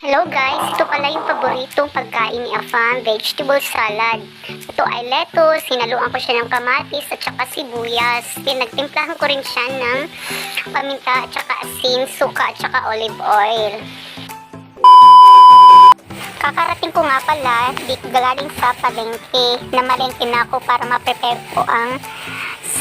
Hello guys, ito pala yung paboritong pagkain ni Afam, vegetable salad. Ito ay lettuce, hinaluan ko siya ng kamatis at saka sibuyas. Pinagtimplahan ko rin siya ng paminta at saka asin, suka at saka olive oil. Kakarating ko nga pala, galing sa palengke, namalengke na ako para ma-prepare ko ang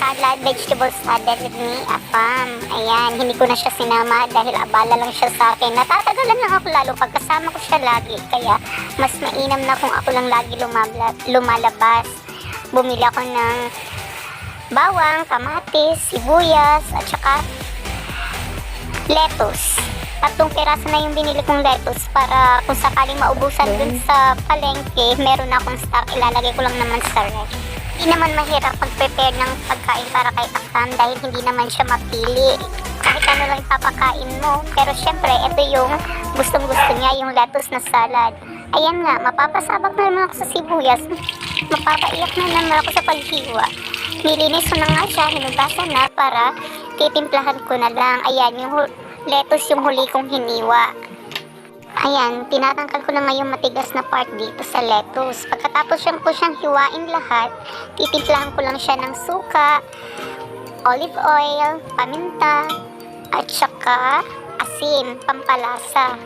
salad, vegetable salad ni Afam. Ayan, hindi ko na siya sinama dahil abala lang siya sa akin. Natatagalan lang ako lalo pag kasama ko siya lagi. Kaya mas mainam na kung ako lang lagi lumalabas. Bumili ako ng bawang, kamatis, sibuyas, at saka lettuce. 3 piraso na yung binili kong lettuce para kung sakaling maubusan dun sa palengke, meron akong stock, ilalagay ko lang naman sa ref. Hindi naman mahirap mag-prepare ng pagkain para kay Afam dahil hindi naman siya mapili. Kahit ano lang ipapakain mo. Pero syempre, ito yung gustong-gusto niya, yung lettuce na salad. Ayan nga, mapapasabak na naman ako sa sibuyas. Mapapaiyak na naman ako sa paghiwa. Nilinis ko na nga siya, hinugasan na para titimplahan ko na lang. Ayan, yung lettuce yung huli kong hiniwa. Ayan, tinatanggal ko na nga yung matigas na part dito sa lettuce. Pagkatapos ko siyang hiwain lahat, titimplahan ko lang siya ng suka, olive oil, paminta, at saka asin, pampalasa.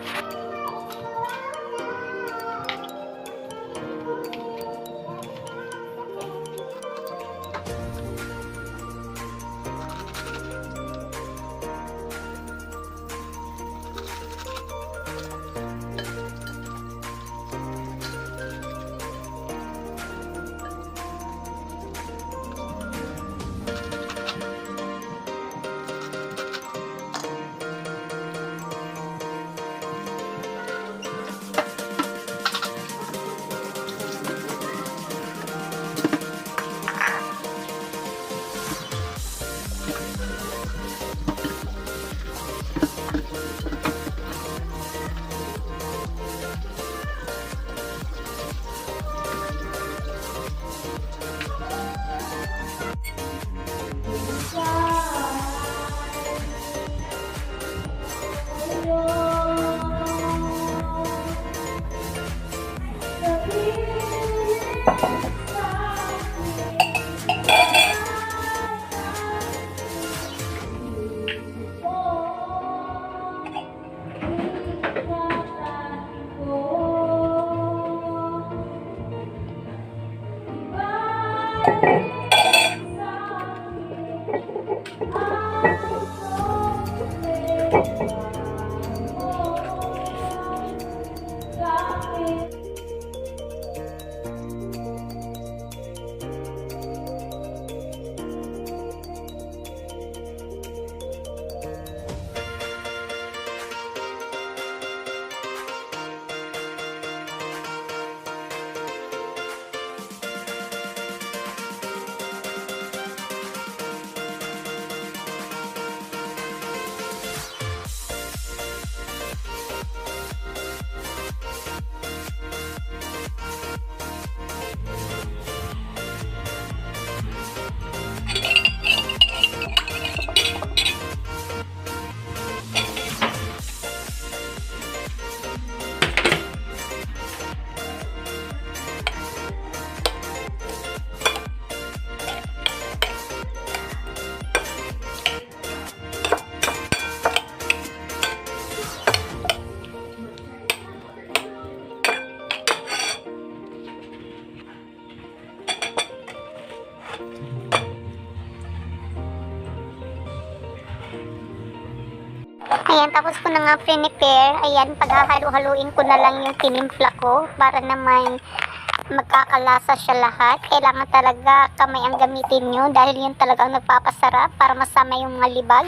Ayan, tapos ko na nga prepare. Ayan, paghahalo-haluin ko na lang yung tinimpla ko para naman magkakalasa siya lahat. Kailangan talaga kamay ang gamitin nyo dahil yun talagang nagpapasarap para masama yung mga libag.